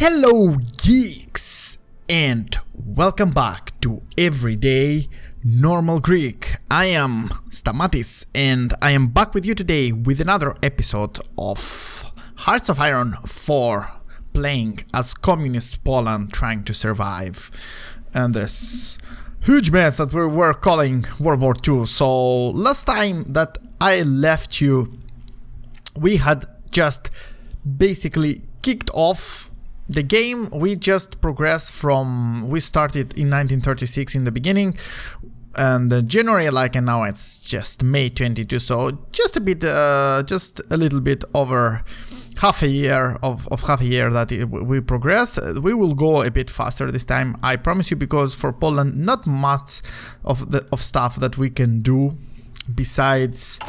Hello geeks and welcome back to Everyday Normal Greek. I am Stamatis and I am back with you today with another episode of Hearts of Iron 4, playing as communist Poland trying to survive in this huge mess that we were calling World War II. So last time that I left you, we had just basically kicked off the game. We just progressed from, we started in 1936 in the beginning, and January and now it's just May 22, so just a bit, just a little bit over half a year of half a year that we progressed. We will go a bit faster this time, I promise you, because for Poland not much of stuff that we can do besides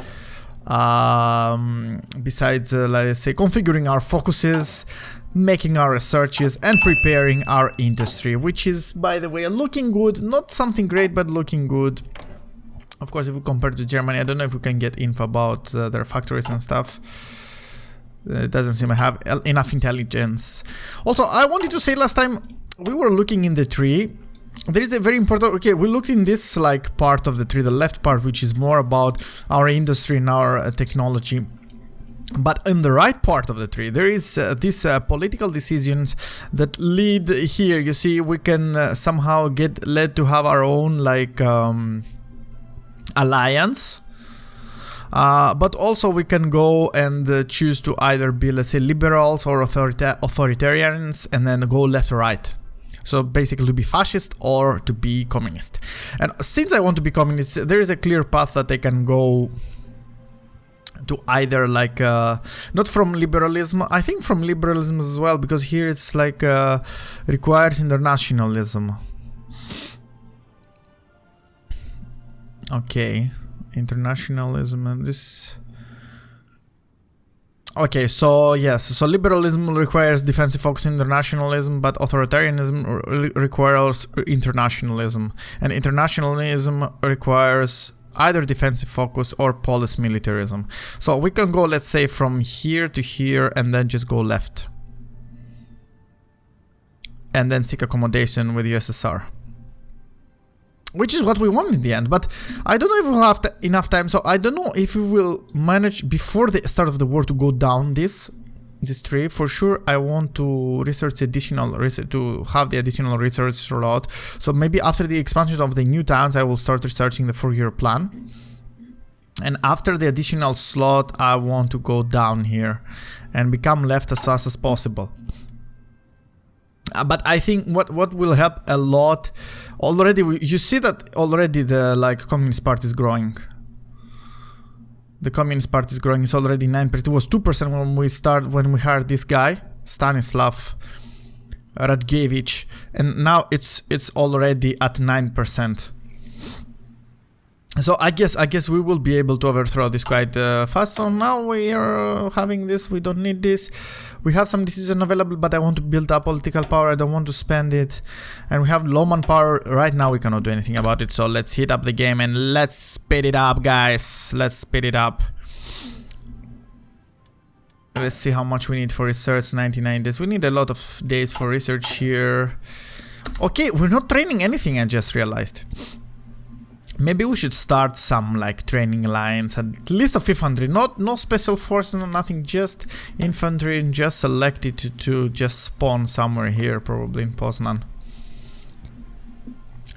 let's say configuring our focuses, making our researches and preparing our industry, which is, by the way, looking good. Not something great, but looking good. Of course, if we compare to Germany, I don't know if we can get info about their factories and stuff. It doesn't seem to have enough intelligence. Also, I wanted to say, last time we were looking in the tree, there is a very important, okay, we looked in this part of the tree, the left part, which is more about our industry and our technology. But in the right part of the tree, there is these political decisions that lead here. You see, we can somehow get led to have our own alliance. But also we can go and choose to either be, let's say, liberals or authoritarians, and then go left or right. So basically to be fascist or to be communist. And since I want to be communist, there is a clear path that I can go to either not from liberalism, I think from liberalism as well, because here it's requires internationalism. Okay, internationalism and this. Okay, so yes, so liberalism requires defensive focus internationalism, but authoritarianism requires internationalism, and internationalism requires either defensive focus or police militarism. So we can go, let's say, from here to here and then just go left. And then seek accommodation with USSR. Which is what we want in the end, but I don't know if we'll have enough time, so I don't know if we will manage before the start of the war to go down this tree. For sure, I want to research to have the additional research slot. So maybe after the expansion of the new towns, I will start researching the 4-year plan. And after the additional slot, I want to go down here and become left as fast as possible. But I think what will help a lot, already you see that already the Communist Party is growing. The Communist Party is growing. It's already 9%. It was 2% when we hired this guy Stanislav Radkiewicz, and now it's already at 9%. So I guess we will be able to overthrow this quite fast. So now we are having this. We don't need this. We have some decision available, but I want to build up political power. I don't want to spend it. And we have low manpower. Right now we cannot do anything about it. So let's heat up the game and let's speed it up, guys. Let's speed it up. Let's see how much we need for research. 99 days. We need a lot of days for research here. Okay, we're not training anything, I just realized. Maybe we should start some training lines, at least of infantry, no special forces, no nothing, just infantry, and just select it to just spawn somewhere here, probably in Poznan.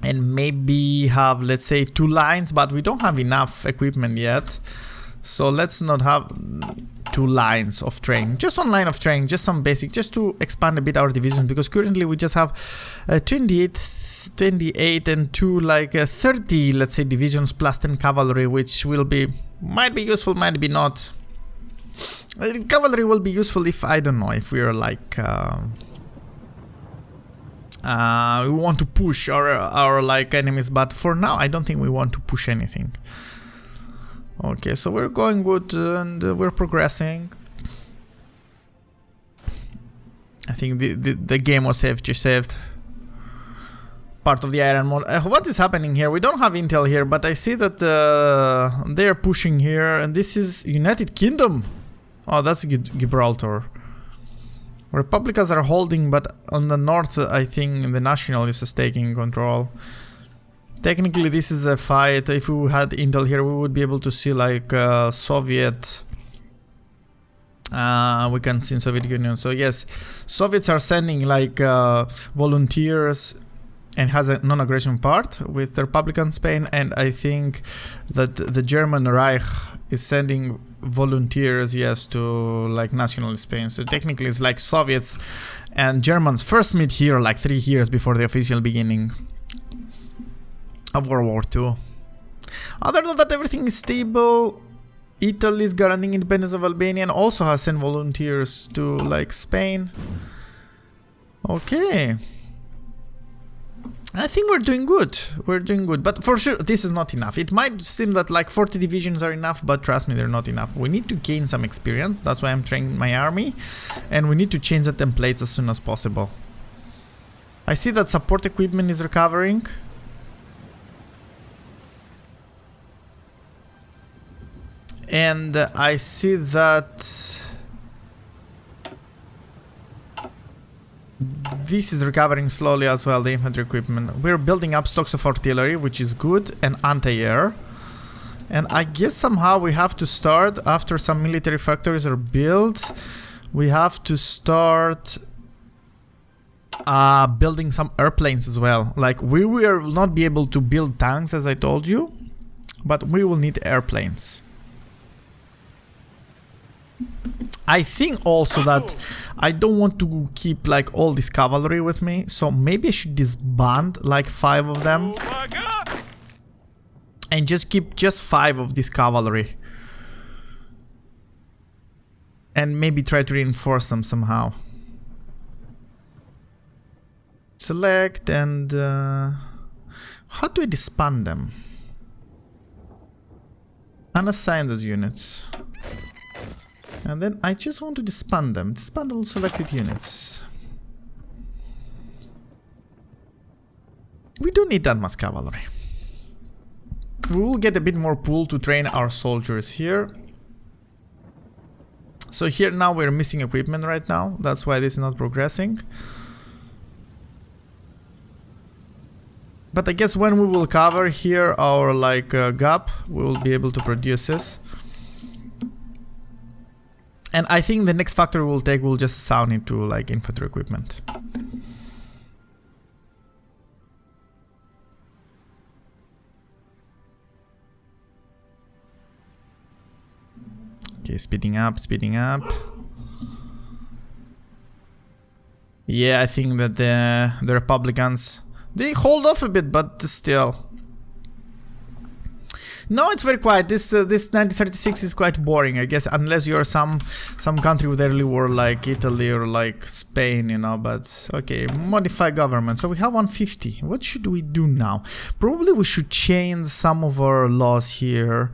And maybe have, let's say, 2 lines, but we don't have enough equipment yet. So let's not have 2 lines of training, just 1 line of training, just some basic, just to expand a bit our division, because currently we just have 28 and 2 30, let's say, divisions plus 10 cavalry, which might be useful, might be not. Cavalry will be useful if, I don't know, if we are we want to push our enemies, but for now I don't think we want to push anything. Okay, so we're going good and we're progressing. I think the game was saved. Part of the iron mode. What is happening here? We don't have intel here, but I see that they're pushing here, and this is United Kingdom. Oh, that's Gibraltar. Republicans are holding, but on the north, I think the nationalists is taking control. Technically, this is a fight. If we had Intel here, we would be able to see like Soviet. We can see in Soviet Union. So yes, Soviets are sending like volunteers and has a non-aggression part with the Republican Spain, and I think that the German Reich is sending volunteers, yes, to like nationalist Spain. So technically it's like Soviets and Germans first meet here like 3 years before the official beginning of World War II. Other than that, everything is stable. Italy is guaranteeing independence of Albania and also has sent volunteers to like Spain. Okay. I think we're doing good. We're doing good. But for sure, this is not enough. It might seem that like 40 divisions are enough, but trust me, they're not enough. We need to gain some experience. That's why I'm training my army. And we need to change the templates as soon as possible. I see that support equipment is recovering. And I see that this is recovering slowly as well, the infantry equipment. We're building up stocks of artillery, which is good, and anti-air. And I guess somehow we have to start, after some military factories are built, we have to start building some airplanes as well. Like, we will not be able to build tanks, as I told you, but we will need airplanes. I think also that I don't want to keep like all this cavalry with me, so maybe I should disband like 5 of them and just keep just 5 of this cavalry and maybe try to reinforce them somehow. Select and how do I disband them? Unassign those units. And then I just want to disband them. Disband all selected units. We don't need that much cavalry. We will get a bit more pool to train our soldiers here. So here now we're missing equipment right now. That's why this is not progressing. But I guess when we will cover here our like gap, we will be able to produce this. And I think the next factory we'll take will just sound into like infantry equipment. Okay, speeding up, speeding up. Yeah, I think that the Republicans, they hold off a bit, but still. No, it's very quiet. This 1936 is quite boring, I guess, unless you're some country with early war like Italy or like Spain, you know. But okay, modify government. So we have 150. What should we do now? Probably we should change some of our laws here,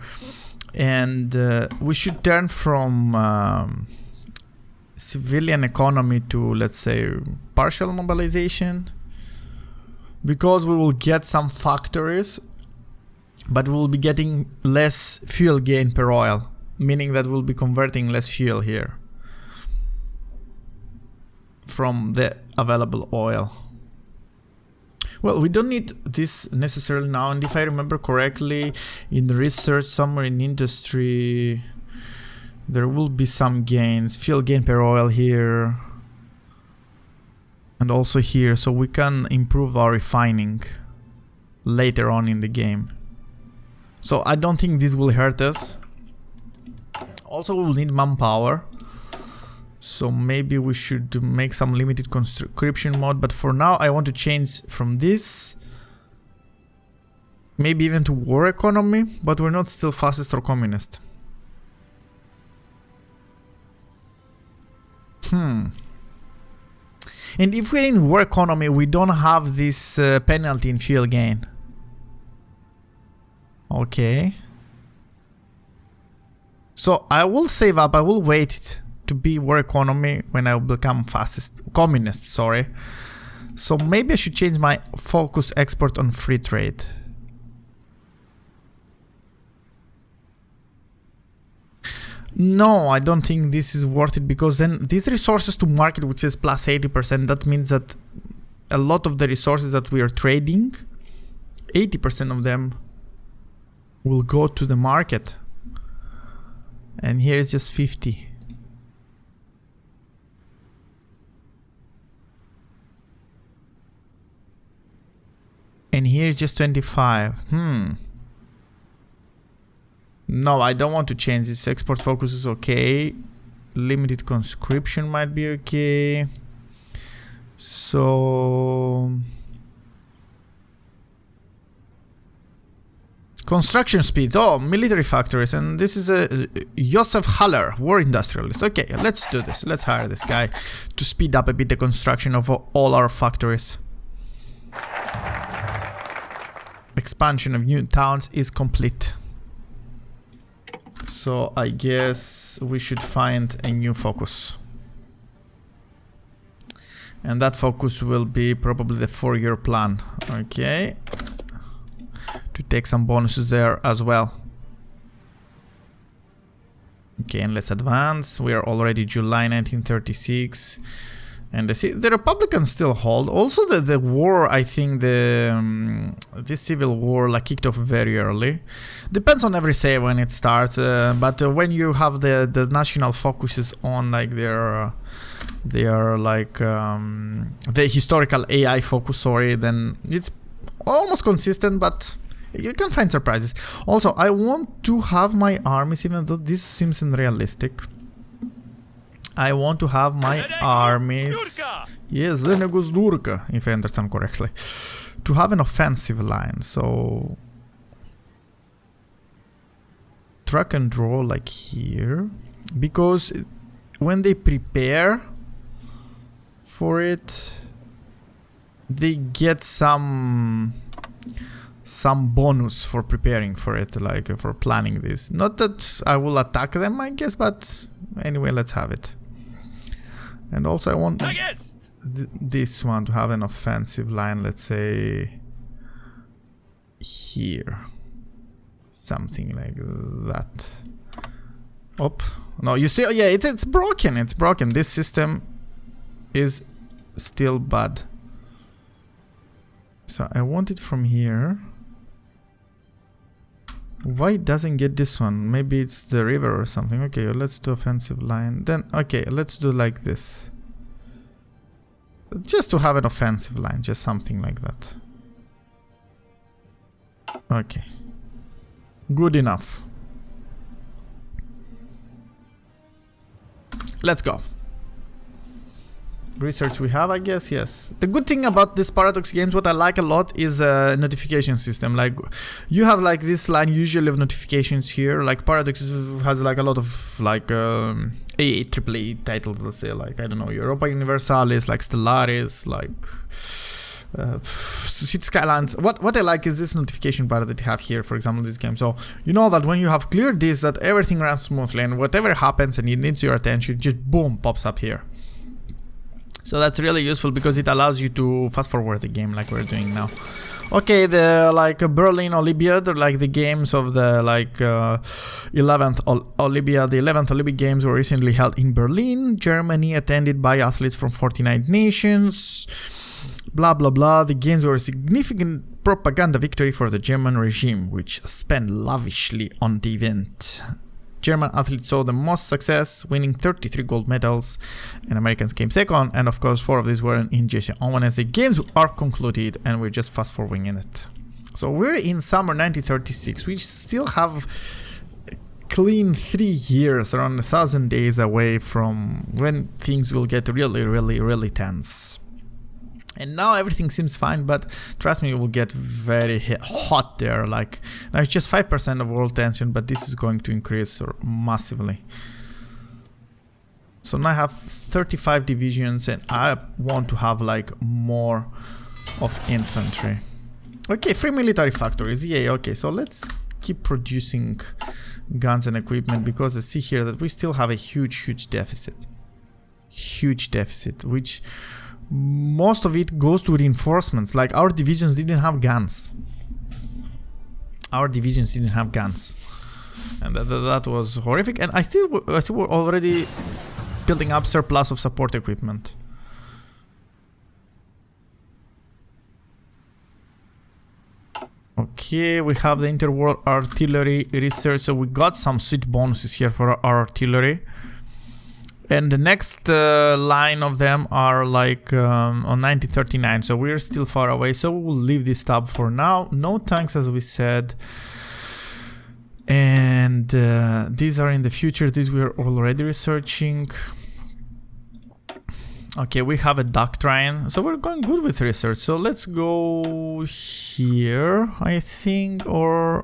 and we should turn from civilian economy to, let's say, partial mobilization, because we will get some factories. But we'll be getting less fuel gain per oil, meaning that we'll be converting less fuel here from the available oil. Well, we don't need this necessarily now, and if I remember correctly, in research somewhere in industry, there will be some gains, fuel gain per oil here, and also here, so we can improve our refining later on in the game. So I don't think this will hurt us. Also, we will need manpower. So maybe we should make some limited conscription mode. But for now, I want to change from this. Maybe even to war economy. But we're not still fascist or communist. And if we're in war economy, we don't have this penalty in fuel gain. Okay. So I will save up. I will wait to be war economy when I will become communist, sorry. So maybe I should change my focus export on free trade. No, I don't think this is worth it, because then these resources to market, which is plus 80%, that means that a lot of the resources that we are trading, 80% of them will go to the market. And here is just 50. And here is just 25. No, I don't want to change this. Export focus is okay. Limited conscription might be okay. So construction speeds. Oh, military factories. And this is a Joseph Haller, war industrialist. Okay, let's do this. Let's hire this guy to speed up a bit the construction of all our factories. Expansion of new towns is complete. So I guess we should find a new focus. And that focus will be probably the 4-year plan. Okay. To take some bonuses there as well. Okay, and let's advance. We are already July 1936. And the Republicans still hold. Also, the war, I think this civil war like kicked off very early. Depends on every say when it starts. But when you have the national focuses on like their like the historical AI focus, sorry, then it's almost consistent. But you can find surprises. Also, I want to have my armies, even though this seems unrealistic. I want to have my armies. Yes, Zenegusdurka, if I understand correctly. To have an offensive line. So drag and draw like here. Because when they prepare for it, they get some bonus for preparing for it, like for planning this. Not that I will attack them, I guess, but anyway, let's have it. And also I want this one to have an offensive line, let's say here. Something like that. Oh, no, you see, yeah, it's broken, it's broken. This system is still bad. So I want it from here. Why it doesn't get this one? Maybe it's the river or something. Okay, let's do offensive line. Then, okay, let's do like this. Just to have an offensive line, just something like that. Okay. Good enough. Let's go. Research we have, I guess, yes. The good thing about this Paradox games, what I like a lot, is a notification system. Like, you have like this line usually of notifications here. Like Paradox has like a lot of like AAA titles, let's say, like, I don't know, Europa Universalis, like Stellaris, like City Skylines. What I like is this notification bar that you have here, for example, in this game. So you know that when you have cleared this, that everything runs smoothly, and whatever happens and it needs your attention, just boom, pops up here. So that's really useful because it allows you to fast forward the game like we're doing now. Okay, the like Berlin Olympiad, or like the games of the like 11th Olympiad. The 11th Olympic Games were recently held in Berlin, Germany, attended by athletes from 49 nations. Blah blah blah. The games were a significant propaganda victory for the German regime, which spent lavishly on the event. German athletes saw the most success, winning 33 gold medals, and Americans came second, and of course 4 of these were in Jesse Owens. The games are concluded, and we're just fast forwarding in it. So we're in summer 1936. We still have clean 3 years, around 1,000 days away from when things will get really tense. And now everything seems fine, but trust me, it will get very hot there. Like, now it's just 5% of world tension, but this is going to increase massively. So now I have 35 divisions, and I want to have like more of infantry. Okay, free military factories. Yay, okay, so let's keep producing guns and equipment, because I see here that we still have a huge deficit. Huge deficit, which most of it goes to reinforcements. Like, our divisions didn't have guns. Our divisions didn't have guns. And that was horrific. And I still we're already building up surplus of support equipment. Okay, we have the interworld artillery research, so we got some sweet bonuses here for our artillery. And the next line of them are like on 1939, so we're still far away, so we'll leave this tab for now. No tanks, as we said. And these are in the future, these we're already researching. Okay, we have a doctrine, so we're going good with research. So let's go here, I think, or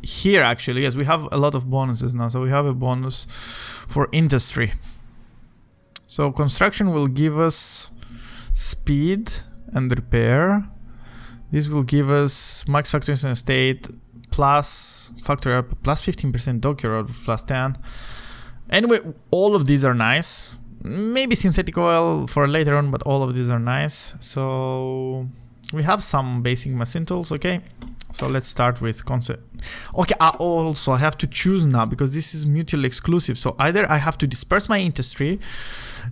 here actually. Yes, we have a lot of bonuses now. So we have a bonus for industry. So construction will give us speed and repair. This will give us max factories in state plus factory output plus 15% dockyard output plus 10. Anyway, all of these are nice. Maybe synthetic oil for later on, but all of these are nice. So we have some basic machine tools. Okay, so let's start with concept. Okay, I have to choose now because this is mutually exclusive. So either I have to disperse my industry.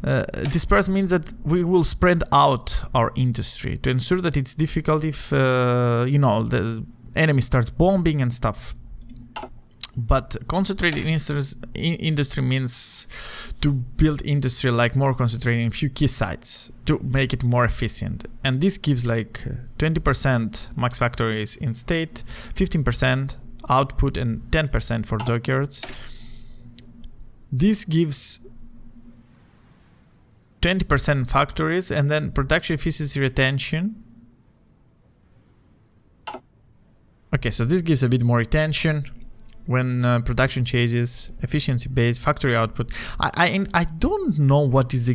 Disperse means that we will spread out our industry to ensure that it's difficult if you know, the enemy starts bombing and stuff. But concentrated industry means to build industry like more concentrated in few key sites to make it more efficient. And this gives like 20% max factories in state, 15% output and 10% for dockyards. This gives 20% factories and then production efficiency retention. Okay, so this gives a bit more retention. When production changes, efficiency base, factory output. I don't know what is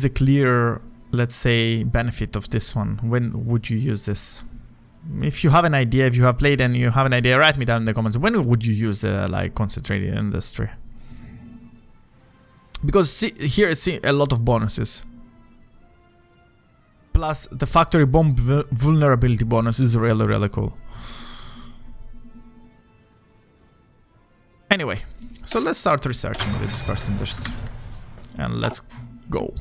a clear, let's say, benefit of this one. When would you use this? If you have an idea, if you have played and you have an idea, write me down in the comments. When would you use like concentrated industry? Because here see a lot of bonuses. Plus the factory bomb vulnerability bonus is really, really cool. Anyway, so let's start researching with dispersed industry. And let's go.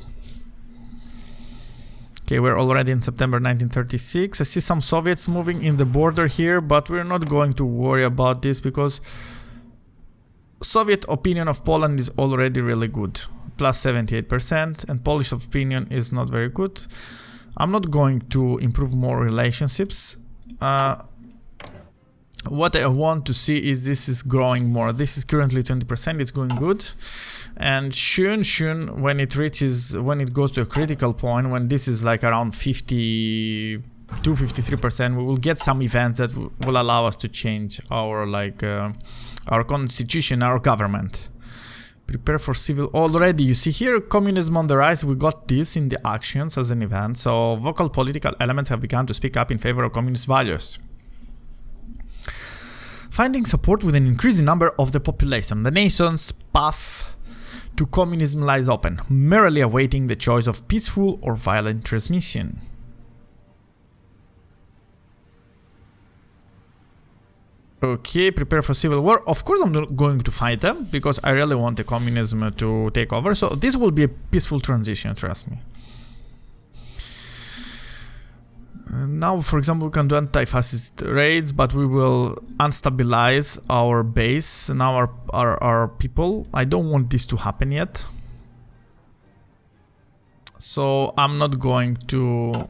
Okay, we're already in September 1936. I see some Soviets moving in the border here, but we're not going to worry about this because Soviet opinion of Poland is already really good. Plus 78%, and Polish opinion is not very good. I'm not going to improve more relationships. What I want to see is this is growing more. This is currently 20%, it's going good. And soon, when it goes to a critical point, when this is like around 52, 53%, we will get some events that will allow us to change our our constitution, our government. Prepare for civil. Already, you see here, communism on the rise. We got this in the actions as an event. So vocal political elements have begun to speak up in favor of communist values. Finding support with an increasing number of the population, the nation's path to communism lies open, merely awaiting the choice of peaceful or violent transmission. Okay, prepare for civil war. Of course I'm not going to fight them, because I really want the communism to take over, so this will be a peaceful transition, trust me. Now, for example, we can do anti-fascist raids, but we will unstabilize our base and our people. I don't want this to happen yet. So I'm not going to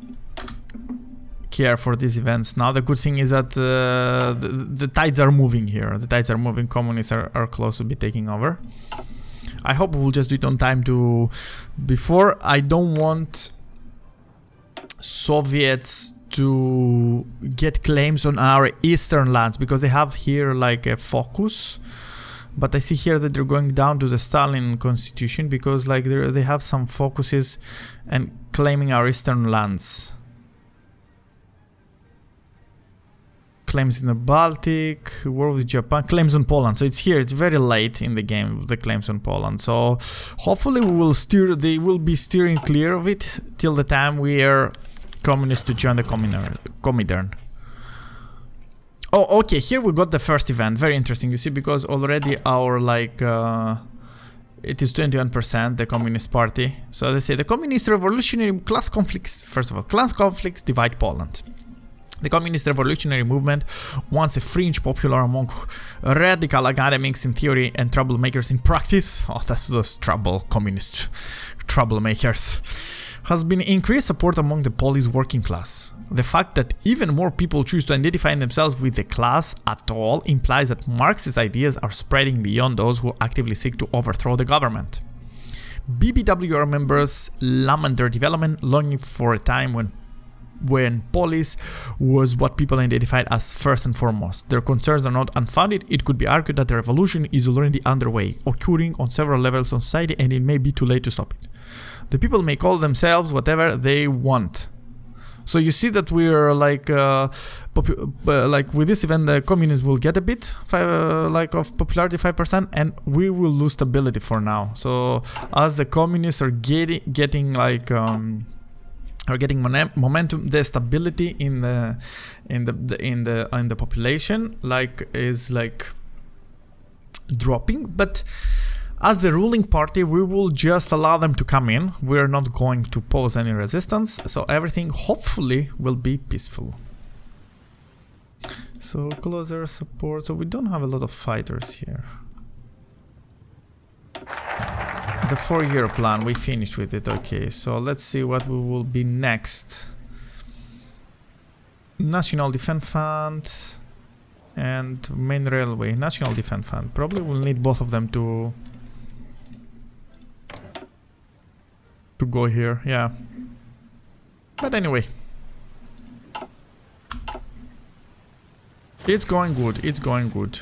care for these events now. The good thing is that the tides are moving here. The tides are moving. Communists are close to be taking over. I hope we'll just do it on time before. I don't want Soviets to get claims on our eastern lands, because they have here like a focus, but I see here that they're going down to the Stalin constitution, because like they have some focuses and claiming our eastern lands. Claims in the Baltic, war with Japan, claims on Poland. So it's here, it's very late in the game, the claims on Poland. So hopefully they will be steering clear of it till the time we are communists to join the Comintern. Oh, okay, here we got the first event. Very interesting, you see, because already our, like, it is 21%, the Communist Party. So they say the Communist Revolutionary class conflicts, first of all, class conflicts divide Poland. The Communist Revolutionary Movement, once a fringe popular among radical academics in theory and troublemakers in practice, oh, that's those communist troublemakers, has been increased support among the Polish working class. The fact that even more people choose to identify themselves with the class at all implies that Marxist ideas are spreading beyond those who actively seek to overthrow the government. BBWR members lament their development, longing for a time when Polish was what people identified as first and foremost. Their concerns are not unfounded. It could be argued that the revolution is already underway, occurring on several levels of society, and it may be too late to stop it. The people may call themselves whatever they want. So you see that we're like with this event, the communists will get a bit of popularity, 5%, and we will lose stability for now. So as the communists are getting momentum, the stability in the population is dropping, but as the ruling party, we will just allow them to come in. We're not going to pose any resistance, so everything hopefully will be peaceful. So closer support, so we don't have a lot of fighters here. The 4-year plan, we finished with it. Okay, so let's see what we will be next. National Defense Fund and main railway. National Defense Fund, probably we'll need both of them to go here, yeah. But anyway, it's going good, it's going good.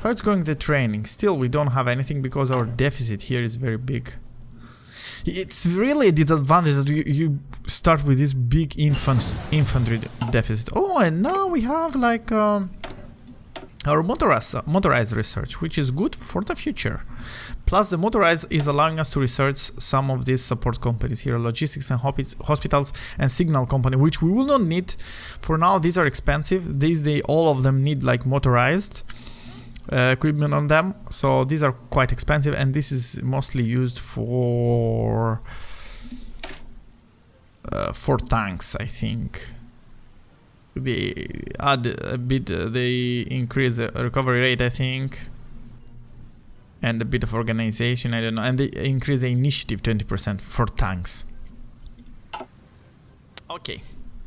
How it's going the training? Still we don't have anything because our deficit here is very big. It's really a disadvantage that you start with this big infantry deficit. Oh, and now we have like our motorized research, which is good for the future. Plus the motorized is allowing us to research some of these support companies here, logistics and hospitals and signal company, which we will not need for now. These are expensive. All of them need like motorized equipment on them, so these are quite expensive, and this is mostly used for tanks, I think. They add a bit, they increase the recovery rate, I think, and a bit of organization, I don't know, and they increase the initiative 20% for tanks. Okay,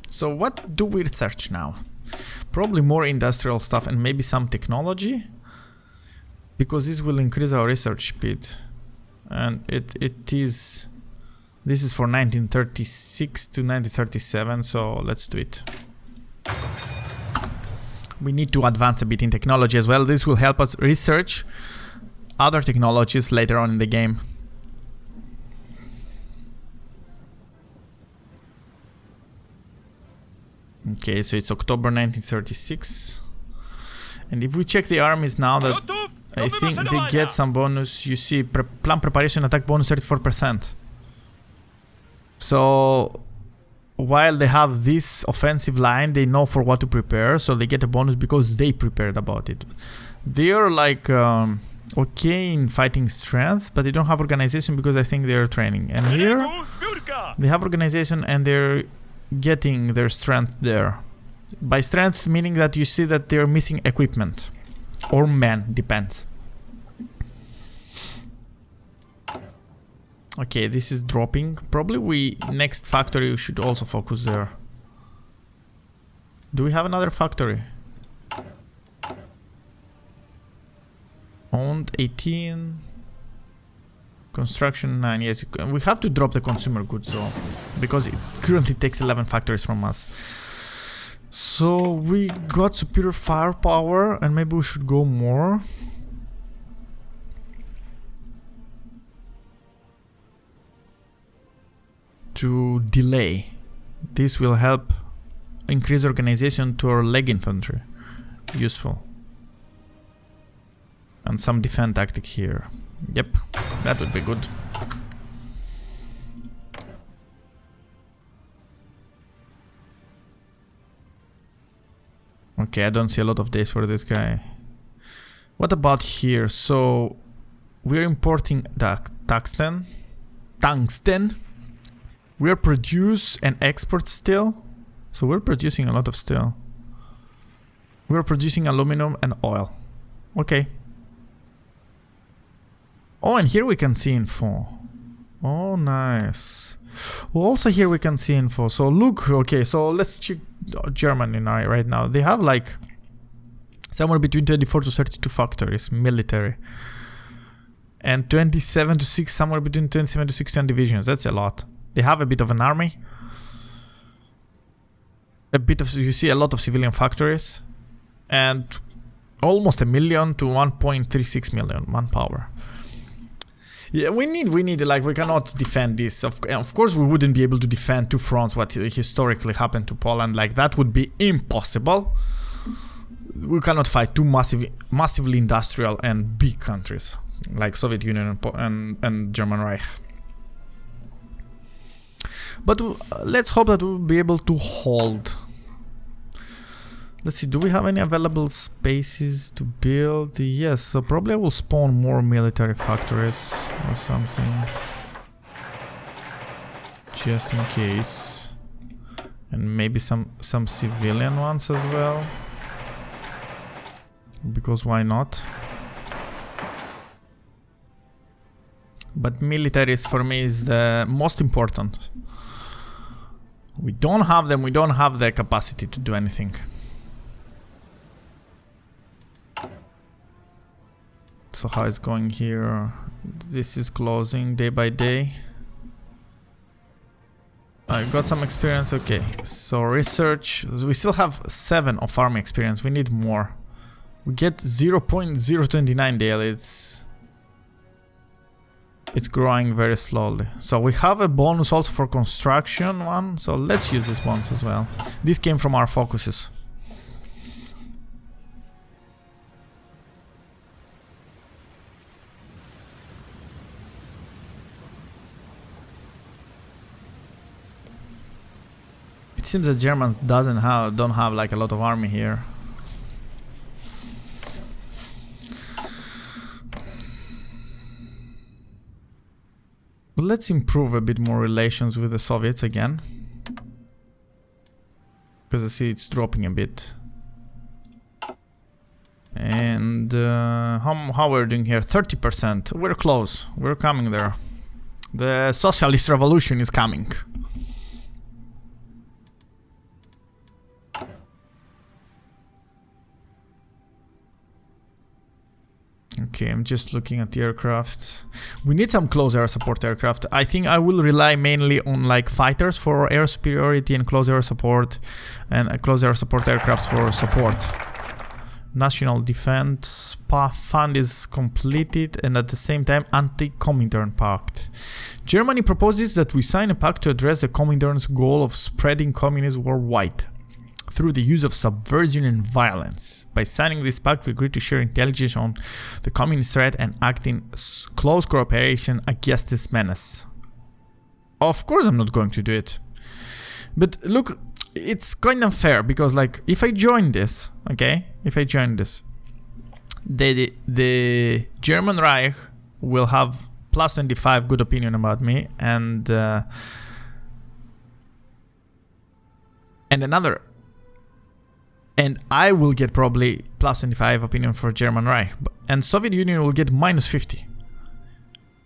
so what do we research now? Probably more industrial stuff and maybe some technology, because this will increase our research speed. And this is for 1936 to 1937, so let's do it. We need to advance a bit in technology as well. This will help us research other technologies later on in the game. Okay, so it's October 1936. And if we check the armies now, that I think they get some bonus. You see, plan preparation attack bonus 34%. So while they have this offensive line, they know for what to prepare, so they get a bonus because they prepared about it. They are like okay in fighting strength, but they don't have organization because I think they're training. And here they have organization and they're getting their strength there. By strength meaning that you see that they're missing equipment or men, depends. Okay, this is dropping. Probably next factory we should also focus there. Do we have another factory? Owned 18. Construction 9. Yes, we have to drop the consumer goods though, because it currently takes 11 factories from us. So we got superior firepower, and maybe we should go more. To delay. This will help increase organization to our leg infantry. Useful. And some defense tactic here. Yep, that would be good. Okay, I don't see a lot of days for this guy. What about here? So we're importing the tungsten. We're produce and export steel. So we're producing a lot of steel. We're producing aluminum and oil. Okay. Oh, and here we can see info. Oh, nice. Also here we can see info. So look, okay, so let's check Germany right now. They have like somewhere between 24 to 32 factories, military. And 27 to 6, somewhere between 27 to 60 divisions. That's a lot. They have a bit of an army. You see a lot of civilian factories. And almost 1 million to 1.36 million manpower. Yeah, we need, like, we cannot defend this. Of course, we wouldn't be able to defend two fronts, what historically happened to Poland. Like, that would be impossible. We cannot fight two massively industrial and big countries, like Soviet Union and German Reich. But let's hope that we'll be able to hold. Let's see, do we have any available spaces to build? Yes, so probably I will spawn more military factories or something. Just in case. And maybe some civilian ones as well. Because why not? But militaries for me is the most important. We don't have them, we don't have the capacity to do anything. So how it's going here? This is closing day by day. I got some experience, okay. So research, we still have 7 of army experience, we need more. We get 0.029 daily, it's growing very slowly. So we have a bonus also for construction one, so let's use this bonus as well. This came from our focuses. It seems that Germans don't have like a lot of army here. Let's improve a bit more relations with the Soviets again. Because I see it's dropping a bit. And how we're doing here? 30%. We're close. We're coming there. The socialist revolution is coming. Okay, I'm just looking at the aircraft. We need some close air support aircraft. I think I will rely mainly on like fighters for air superiority and close air support, and close air support aircraft for support. National Defense Fund is completed, and at the same time Anti-Comintern Pact. Germany proposes that we sign a pact to address the Comintern's goal of spreading communism worldwide through the use of subversion and violence. By signing this pact, we agree to share intelligence on the communist threat and act in close cooperation against this menace. Of course I'm not going to do it. But look, it's kind of unfair, because like, if I join this, okay? If I join this, the German Reich will have plus 25 good opinion about me, and I will get probably plus 25 opinion for German Reich, and Soviet Union will get minus 50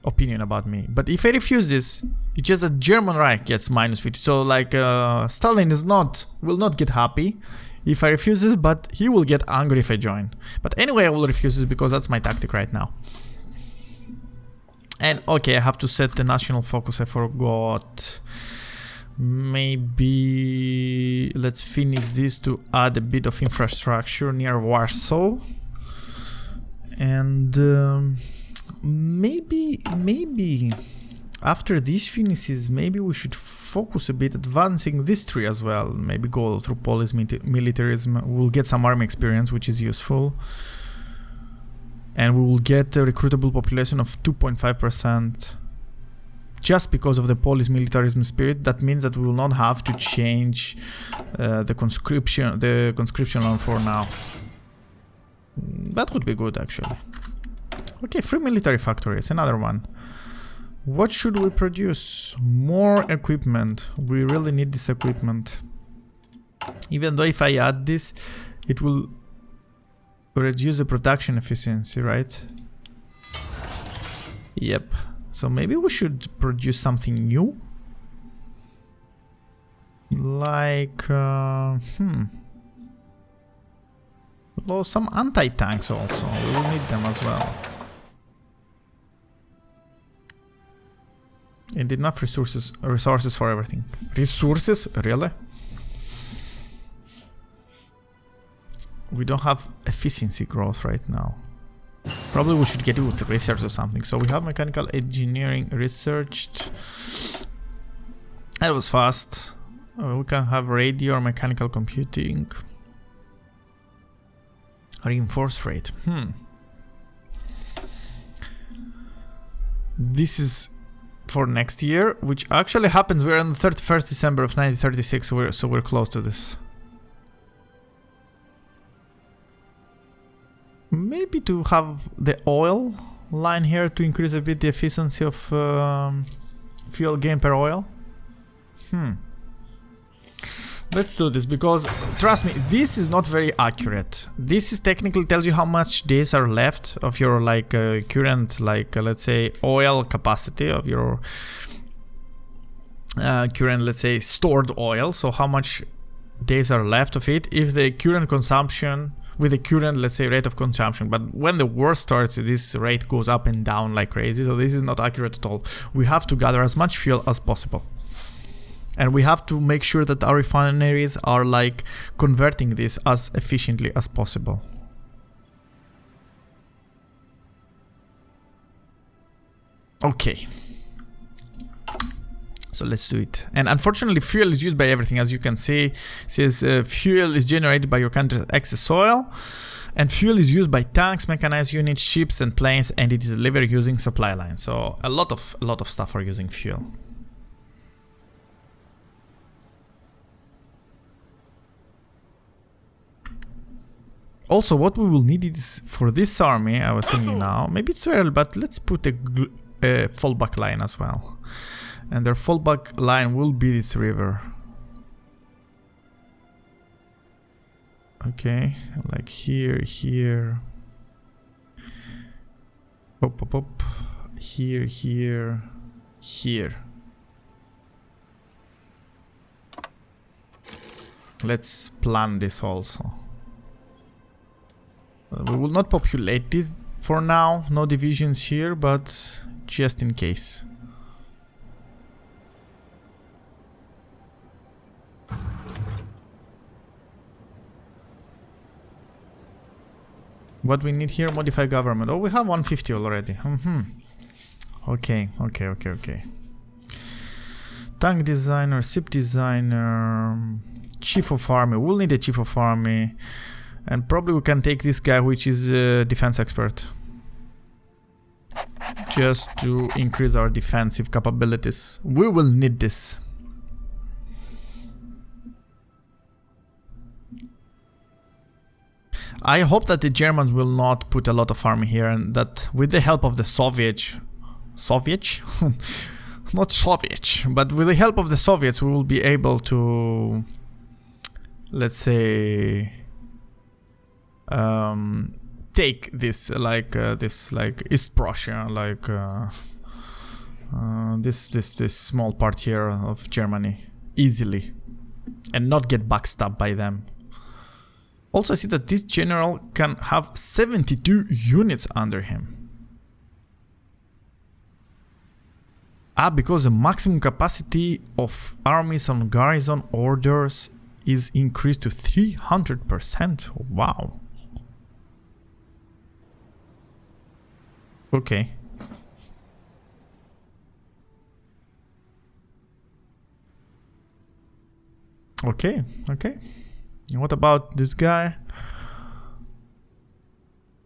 opinion about me. But if I refuse this, it's just that German Reich gets minus 50. So like Stalin will not get happy if I refuse this, but he will get angry if I join. But anyway, I will refuse this because that's my tactic right now. And okay, I have to set the national focus, I forgot. Maybe let's finish this to add a bit of infrastructure near Warsaw. And maybe after this finishes, maybe we should focus a bit advancing this tree as well. Maybe go through Polish militarism. We'll get some army experience, which is useful. And we will get a recruitable population of 2.5%. just because of the Polish militarism spirit. That means that we will not have to change the conscription law for now. That would be good, actually. Okay, free military factories, another one. What should we produce? More equipment. We really need this equipment. Even though if I add this, it will reduce the production efficiency, right? Yep. So maybe we should produce something new? Like, well, some anti-tanks also. We will need them as well. And enough resources for everything. Resources? Really? We don't have efficiency growth right now. Probably we should get it with research or something. So we have mechanical engineering researched. That was fast. We can have radio or mechanical computing. Reinforced rate. This is for next year, which actually happens. We're on the 31st December of 1936, so we're close to this. Maybe to have the oil line here to increase a bit the efficiency of fuel gain per oil. Let's do this, because trust me, this is not very accurate. This is technically tells you how much days are left of your current let's say oil capacity of your current, let's say, stored oil. So how much days are left of it if the current consumption with the current, let's say, rate of consumption. But when the war starts, this rate goes up and down like crazy. So this is not accurate at all. We have to gather as much fuel as possible. And we have to make sure that our refineries are converting this as efficiently as possible. Okay. So let's do it. And unfortunately, fuel is used by everything. As you can see, it says fuel is generated by your country's excess oil. And fuel is used by tanks, mechanized units, ships and planes, and it is delivered using supply lines. So a lot of stuff are using fuel. Also, what we will need is for this army, I was thinking now, maybe it's too early, but let's put a fallback line as well. And their fallback line will be this river. Okay, like here, here. Pop, pop, pop. Here, here, here. Let's plan this also. We will not populate this for now, no divisions here, but just in case. What we need here, modify government. Oh, we have 150 already. Okay. Tank designer, ship designer, chief of army. We'll need a chief of army. And probably we can take this guy, which is a defense expert. Just to increase our defensive capabilities. We will need this. I hope that the Germans will not put a lot of army here, and that with the help of the Soviets, not Soviet, but with the help of the Soviets, we will be able to, let's say, take this East Prussia, this small part here of Germany easily, and not get backstabbed by them. Also, I see that this general can have 72 units under him. Because the maximum capacity of armies on garrison orders is increased to 300%. Wow. Okay. Okay. And what about this guy?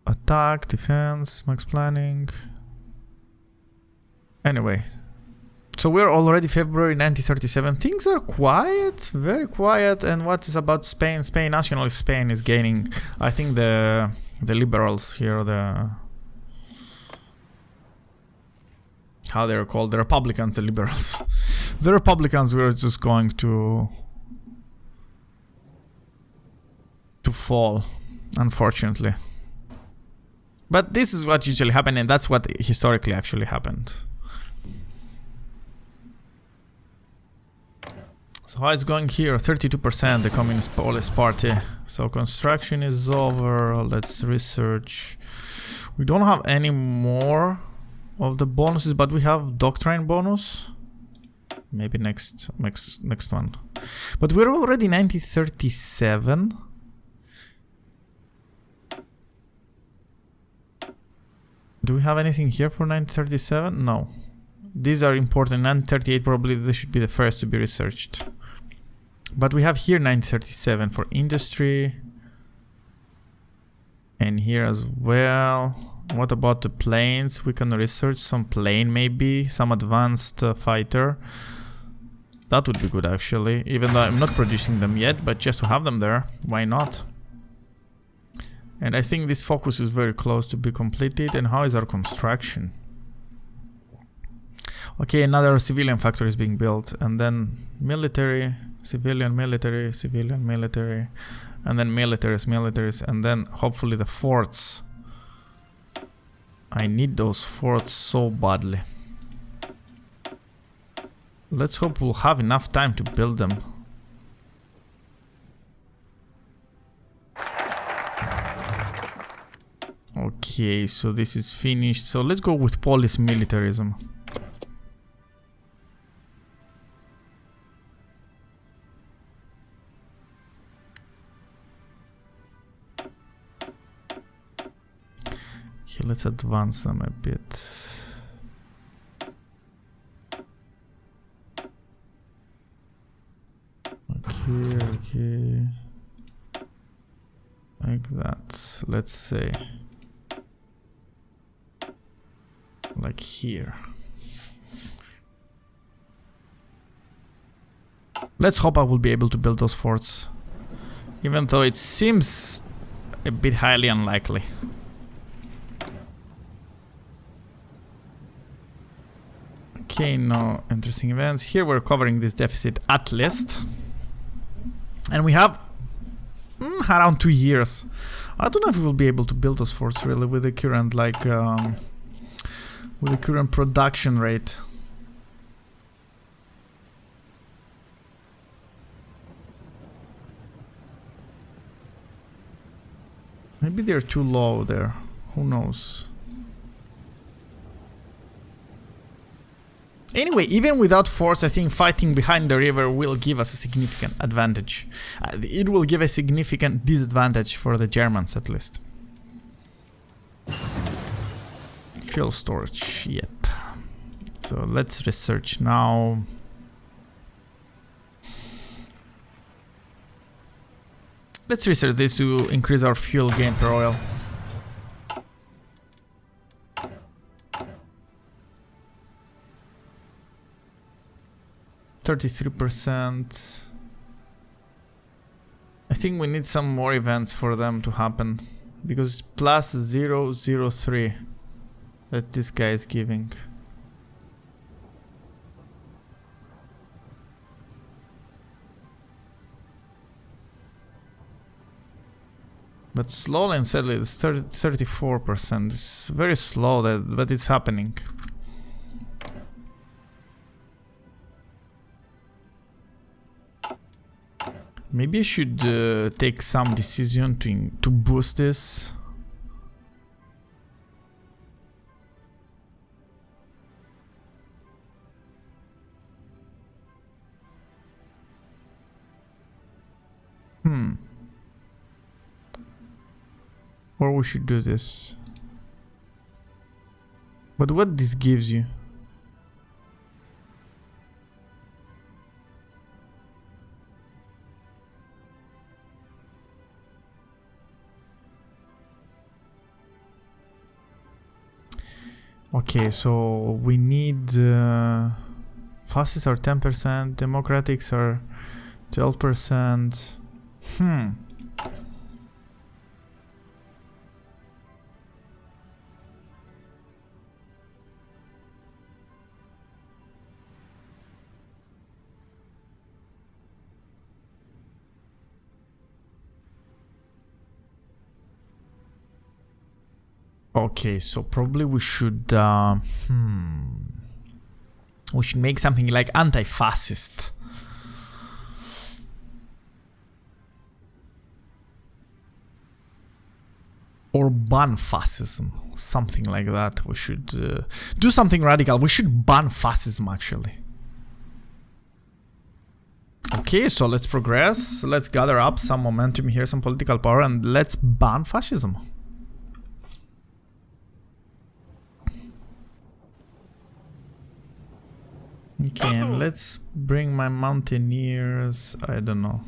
Attack, defense, max planning. Anyway, So we're already February 1937. Things are quiet, very quiet. And what is about Spain? Spain, nationally, Spain is gaining. I think the liberals here, how they're called, the Republicans, the liberals. The Republicans were just going to fall, unfortunately. But this is what usually happened, and that's what historically actually happened. So how it's going here? 32%, the Communist Polish Party. So construction is over. Let's research. We don't have any more of the bonuses, but we have doctrine bonus. Maybe next one. But we're already 1937. Do we have anything here for 1937? No. These are important. 1938 probably they should be the first to be researched. But we have here 1937 for industry. And here as well. What about the planes? We can research some plane maybe. Some advanced fighter. That would be good actually. Even though I'm not producing them yet. But just to have them there. Why not? And I think this focus is very close to be completed. And how is our construction? Okay, another civilian factory is being built. And then military, civilian, military, civilian, military. And then militaries. And then hopefully the forts. I need those forts so badly. Let's hope we'll have enough time to build them. Okay, so this is finished. So let's go with police militarism. Okay, let's advance them a bit. Okay. Like that. Let's say. Like here. Let's hope I will be able to build those forts. Even though it seems a bit highly unlikely. Okay, no interesting events. Here we're covering this deficit at least. And we have around 2 years. I don't know if we will be able to build those forts really with the current with the current production rate. Maybe they're too low there. Who knows? Anyway, even without force, I think fighting behind the river will give us a significant advantage. It will give a significant disadvantage for the Germans, at least. Fuel storage, yep. So let's research now. Let's research this to increase our fuel gain per oil. %33%. I think we need some more events for them to happen. Because it's plus 003 that this guy is giving. But slowly and steadily, it's 34%. It's very slow, but it's happening. Maybe I should take some decision to boost this. Or we should do this. But what this gives you? Okay, so we need fascists are 10%, democratics are 12%. Okay, so probably we should make something like anti-fascist. Or ban fascism, something like that. We should do something radical. We should ban fascism, actually. Okay, so let's progress. Let's gather up some momentum here, some political power, and let's ban fascism. Okay, and let's bring my mountaineers, I don't know,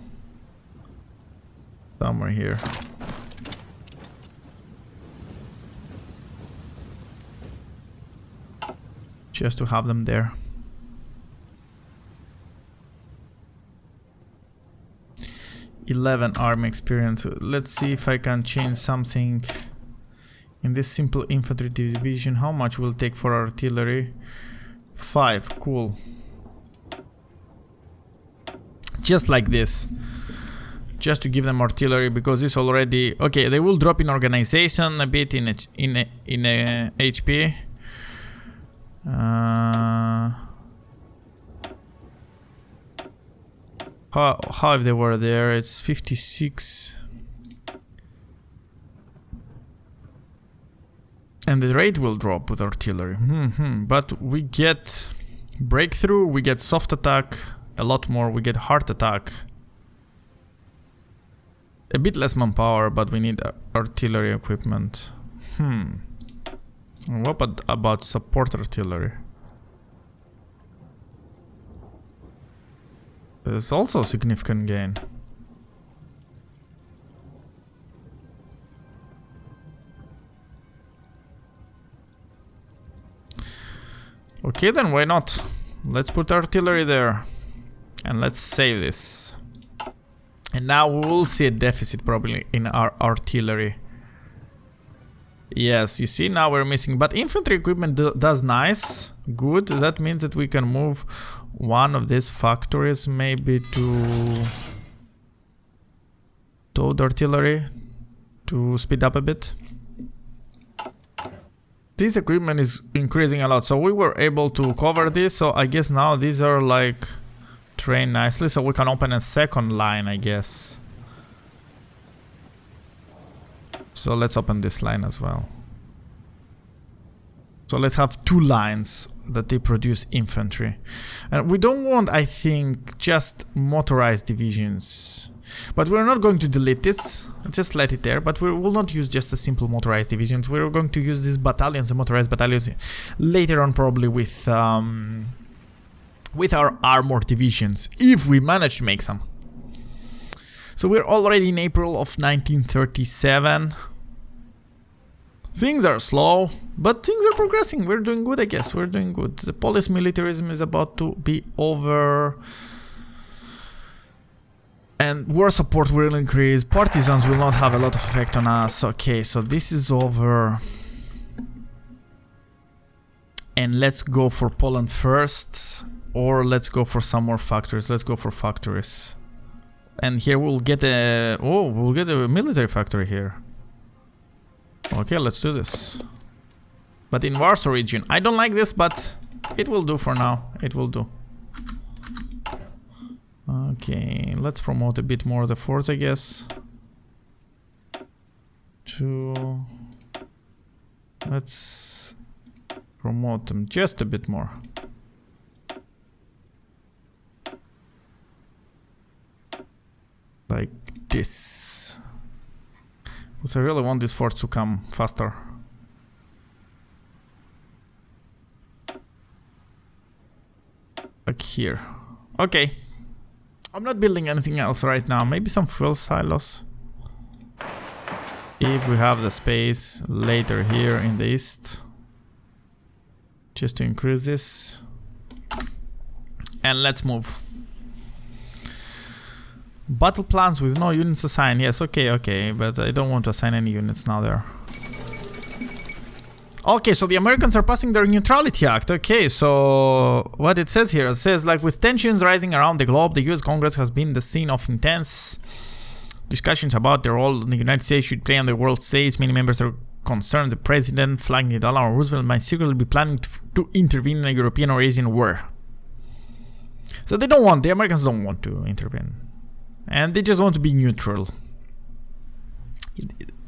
somewhere here. Just to have them there. Army experience. Let's see if I can change something in this simple infantry division. How much will it take for artillery? 5, cool. Just like this. Just to give them artillery, because this already... Okay, they will drop in organization, a bit in HP. How if they were there? It's 56. And the rate will drop with artillery. But we get breakthrough, we get soft attack, a lot more, we get hard attack. A bit less manpower, but we need artillery equipment. What about support artillery? There's also a significant gain. Okay, then why not? Let's put artillery there. And let's save this. And now we will see a deficit probably in our artillery. Yes, you see, now we're missing. But infantry equipment does nice. Good. That means that we can move one of these factories maybe to towed artillery to speed up a bit. This equipment is increasing a lot, so we were able to cover this, so I guess now these are like trained nicely, so we can open a second line, I guess. So let's open this line as well. So let's have 2 lines that they produce infantry. And we don't want, I think, just motorized divisions. But we're not going to delete this, just let it there, but we will not use just a simple motorized divisions. We're going to use these battalions, the motorized battalions, later on probably with our armored divisions, if we manage to make some. So we're already in April of 1937. Things are slow, but things are progressing. We're doing good, I guess. We're doing good. The Polish militarism is about to be over. And war support will increase. Partisans will not have a lot of effect on us. Okay, so this is over. And let's go for Poland first. Or let's go for some more factories. Let's go for factories. And here we'll get a... Oh, we'll get a military factory here. Okay, let's do this. But in Warsaw region. I don't like this, but it will do for now. It will do. Okay, let's promote a bit more the forts, I guess. Let's promote them just a bit more. Like this. Because I really want these forts to come faster. Like here. Okay. I'm not building anything else right now. Maybe some fuel silos. If we have the space later here in the east. Just to increase this. And let's move. Battle plans with no units assigned. Yes, okay, but I don't want to assign any units now there. Okay, so the Americans are passing their Neutrality Act. Okay, so what it says here, it says like with tensions rising around the globe, the US Congress has been the scene of intense discussions about the role the United States should play on the world stage. Many members are concerned the president, flagging that Donald Roosevelt, might secretly be planning to intervene in a European or Asian war. So they don't want, the Americans don't want to intervene. And they just want to be neutral.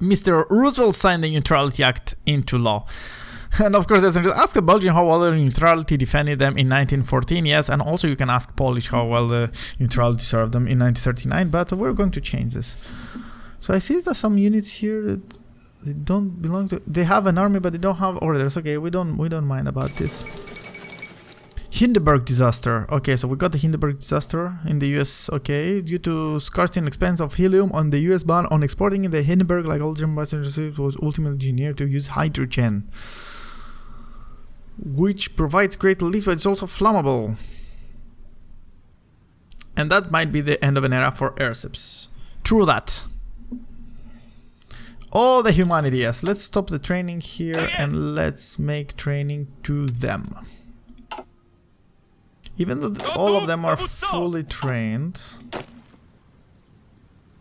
Mr. Roosevelt signed the Neutrality Act into law. And of course, ask a Belgian how well the neutrality defended them in 1914. Yes, and also you can ask Polish how well the neutrality served them in 1939. But we're going to change this. So I see that some units here that they don't belong to. They have an army, but they don't have orders. Okay, we don't mind about this. Hindenburg disaster. Okay, so we got the Hindenburg disaster in the US. Okay, due to scarcity and expense of helium on the US ban on exporting the Hindenburg, like all German passengers, was ultimately engineered to use hydrogen, which provides great relief, but it's also flammable. And that might be the end of an era for airships. True that. Oh, the humanity, yes. Let's stop the training here and let's make training to them. Even though all of them are fully trained,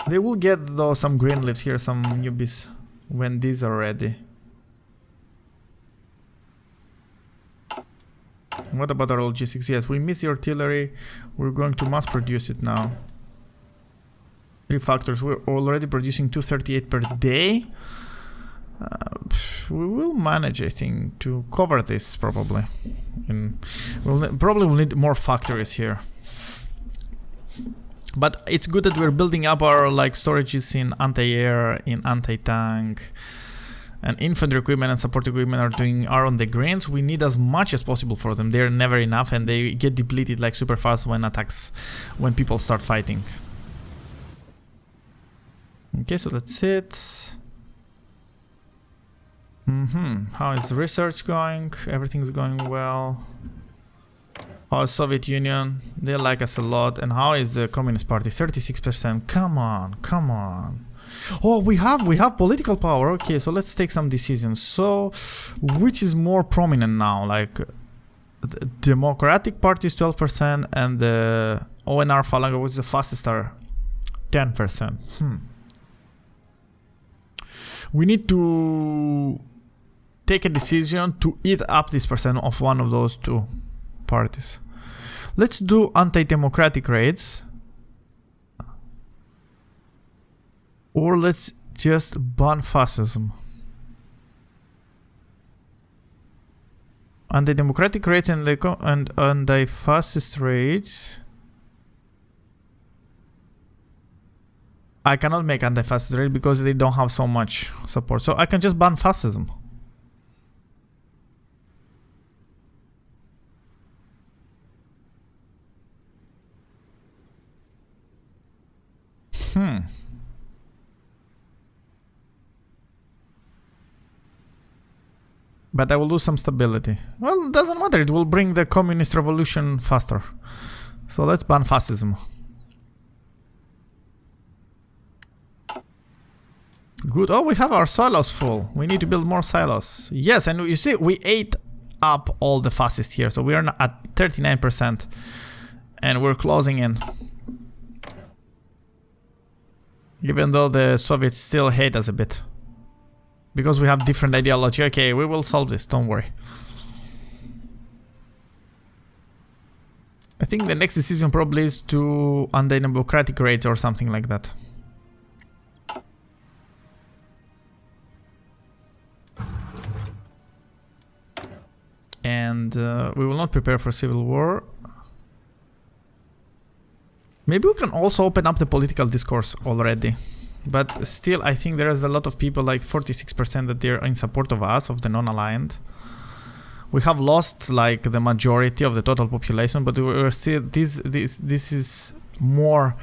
they will get though some green leaves here, some newbies, when these are ready. And what about our logistics? Yes, we missed the artillery. We're going to mass produce it now. 3 factors. We're already producing 238 per day. We will manage, I think, to cover this probably. Probably we'll need more factories here. But it's good that we're building up our like storages in anti-air, in anti-tank, and infantry equipment and support equipment are on the greens. We need as much as possible for them. They're never enough, and they get depleted like super fast when people start fighting. Okay, so that's it. How is research going? Everything's going well. How is Soviet Union? They like us a lot. And how is the Communist Party? 36%. Come on. Oh, we have political power. Okay, so let's take some decisions. So, which is more prominent now? Like, the Democratic Party is 12%, and the ONR Falange, which is the fastest, are 10%. We need to take a decision to eat up this percent of one of those two parties. Let's do anti-democratic raids, or let's just ban fascism. Anti-democratic raids and anti-fascist raids. I cannot make anti-fascist raid because they don't have so much support. So I can just ban fascism. But I will lose some stability. Well, it doesn't matter. It will bring the communist revolution faster. So let's ban fascism. Good. Oh, we have our silos full. We need to build more silos. Yes, and you see, we ate up all the fascists here. So we are at 39%. And we're closing in. Even though the Soviets still hate us a bit. Because we have different ideology. Okay, we will solve this, don't worry. I think the next decision probably is to anti-democratic raids or something like that. And we will not prepare for civil war. Maybe we can also open up the political discourse already. But still, I think there is a lot of people, like 46%, that they're in support of us, of the non-aligned. We have lost like the majority of the total population, but we're still this is more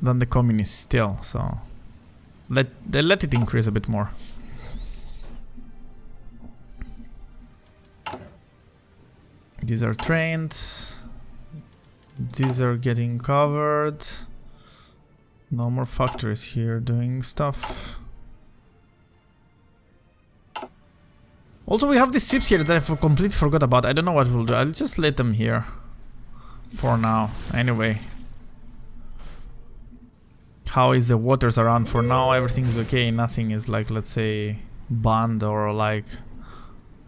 than the communists still. So let it increase a bit more. These are trained. These are getting covered. No more factories here doing stuff. Also, we have these ships here that I completely forgot about. I don't know what we'll do. I'll just let them here for now. Anyway, how is the waters around? For now, everything is okay. Nothing is like, let's say, banned or like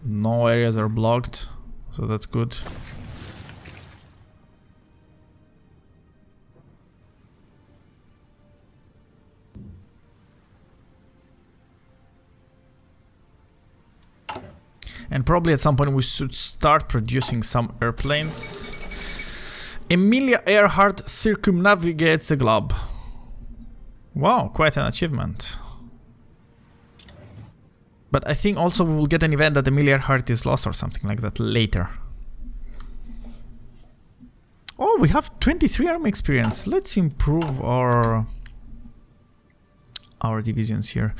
no areas are blocked. So that's good. And probably at some point we should start producing some airplanes. Emilia Earhart circumnavigates the globe. Wow, quite an achievement. But I think also we will get an event that Emilia Earhart is lost or something like that later. Oh, we have 23 army experience. Let's improve our divisions here.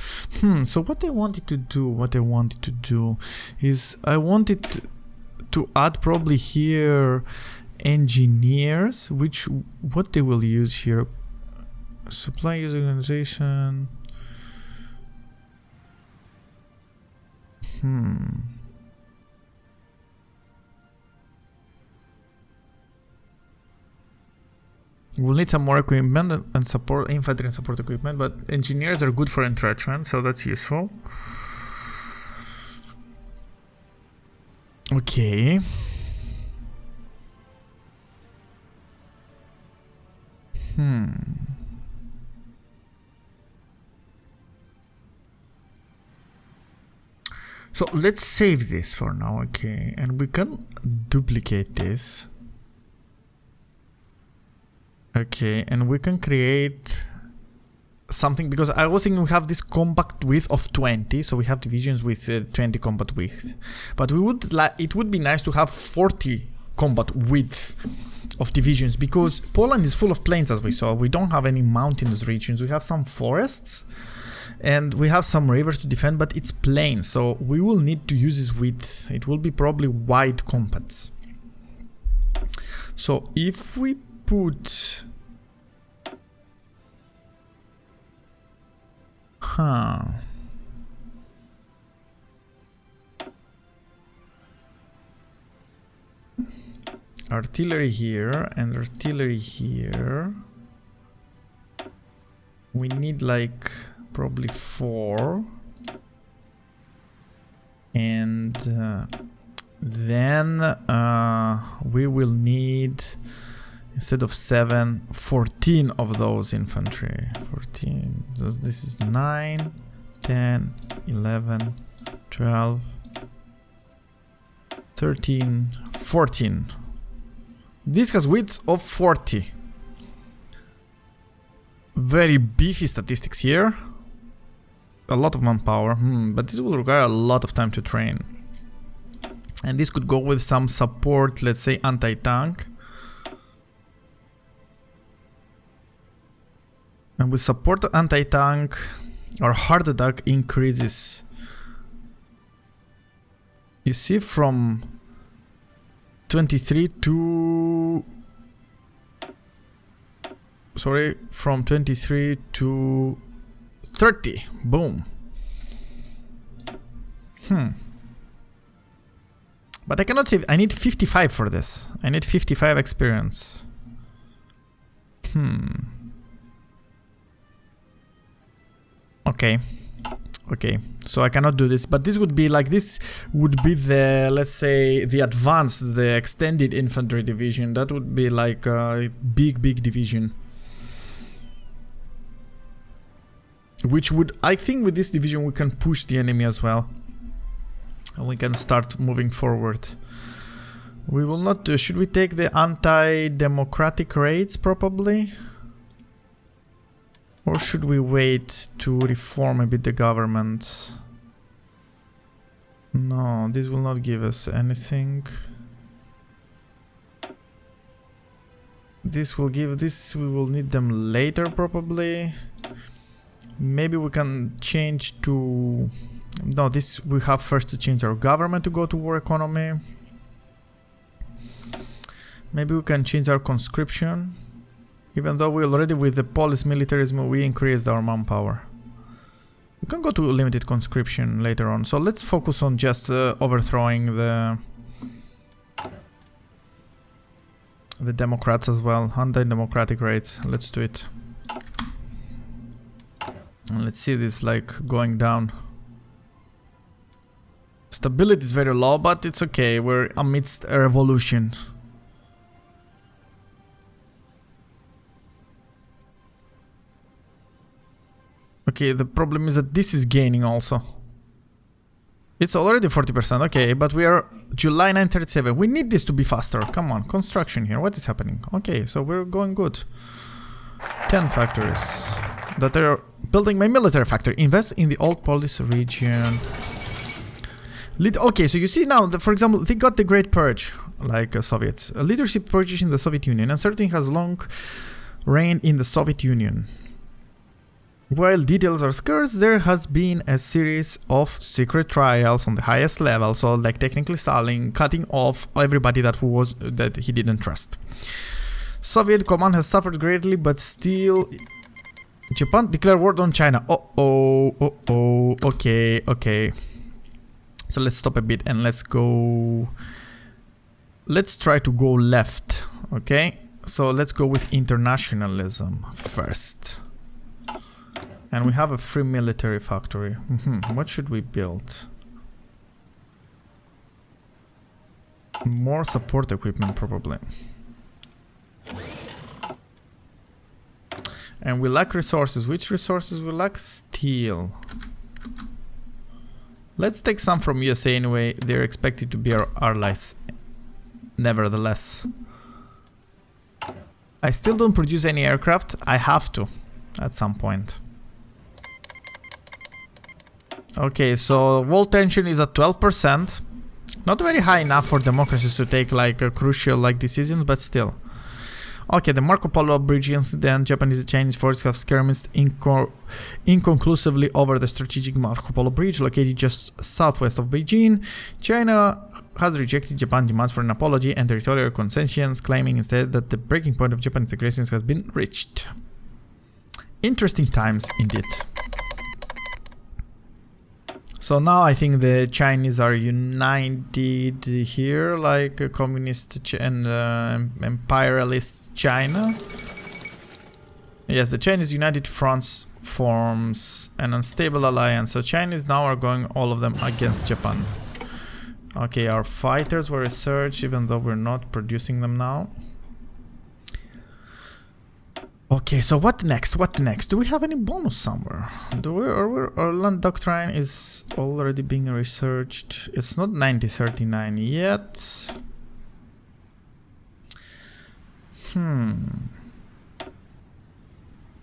So what I wanted to do, is I wanted to add probably here engineers, what they will use here, supply user organization. We'll need some more equipment and support, infantry and support equipment, but engineers are good for entrenchment, so that's useful. Okay. So let's save this for now, okay, and we can duplicate this. Okay, and we can create something, because I was thinking we have this compact width of 20, so we have divisions with 20 combat width, but we would it would be nice to have 40 combat width of divisions, because Poland is full of plains, as we saw. We don't have any mountainous regions. We have some forests and we have some rivers to defend, but it's plain, so we will need to use this width. It will be probably wide combats. So if we put artillery here and artillery here, we need like probably 4, and then we will need, instead of 7, 14 of those infantry. 14. So this is 9, 10, 11, 12, 13, 14. This has width of 40. Very beefy statistics here. A lot of manpower, but this will require a lot of time to train. And this could go with some support, let's say anti-tank. And with support anti-tank, our heart attack increases. You see, from 23 to... Sorry, from 23 to 30. Boom. But I cannot save. I need 55 for this. I need 55 experience. Okay. Okay. So I cannot do this. But this would be like, this would be the, let's say, the advanced, the extended infantry division. That would be like a big division. Which would, I think with this division we can push the enemy as well. And we can start moving forward. We will not do, should we take the anti-democratic raids probably? Or should we wait to reform a bit the government? No, this will not give us anything. This will give, this we will need them later probably. Maybe we can change to... No, this we have first to change our government to go to war economy. Maybe we can change our conscription. Even though we already with the police militarism we increased our manpower. We can go to limited conscription later on. So let's focus on just overthrowing the Democrats as well. Anti-democratic raids. Let's do it. And let's see this like going down. Stability is very low, but it's okay. We're amidst a revolution. Okay, the problem is that this is gaining also. It's already 40%, okay, but we are July 937. We need this to be faster. Come on, construction here. What is happening? Okay, so we're going good. 10 factories that are building my military factory. Invest in the old police region. Okay, so you see now, that, for example, they got the Great Purge, like Soviets. A leadership purge in the Soviet Union. Uncertainty has long reigned in the Soviet Union. While details are scarce, there has been a series of secret trials on the highest level, so like technically Stalin cutting off everybody that he didn't trust. Soviet command has suffered greatly, but still Japan declared war on China. Okay. So let's stop a bit and let's try to go left, okay? So let's go with internationalism first. And we have a free military factory. What should we build? More support equipment, probably. And we lack resources. Which resources we lack? Steel. Let's take some from USA anyway. They're expected to be our allies. Nevertheless. I still don't produce any aircraft. I have to at some point. Okay, so world tension is at 12%. Not very high enough for democracies to take like crucial decisions, but still. Okay, the Marco Polo Bridge incident. Japanese and Chinese forces have skirmished inconclusively over the strategic Marco Polo Bridge located just southwest of Beijing. China has rejected Japan's demands for an apology and territorial concessions, claiming instead that the breaking point of Japanese aggressions has been reached. Interesting times indeed. So now I think the Chinese are united here, like a communist and imperialist China. Yes, the Chinese United Front forms an unstable alliance. So Chinese now are going all of them against Japan. Okay, our fighters were researched, even though we're not producing them now. Okay, so what next? What next? Do we have any bonus somewhere? Our land doctrine is already being researched. It's not 9039 yet.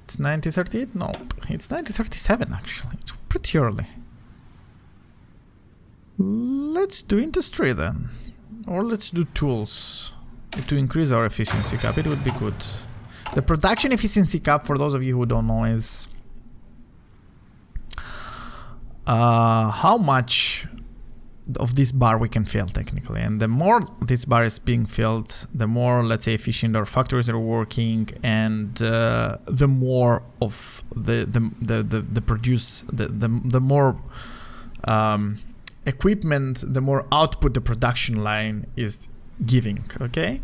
It's 9038? Nope. It's 9037 actually. It's pretty early. Let's do industry then. Or let's do tools. To increase our efficiency cap, it would be good. The production efficiency cap, for those of you who don't know, is how much of this bar we can fill technically. And the more this bar is being filled, the more, let's say, efficient our factories are working, and the more of the produce, the more equipment, the more output the production line is giving. Okay.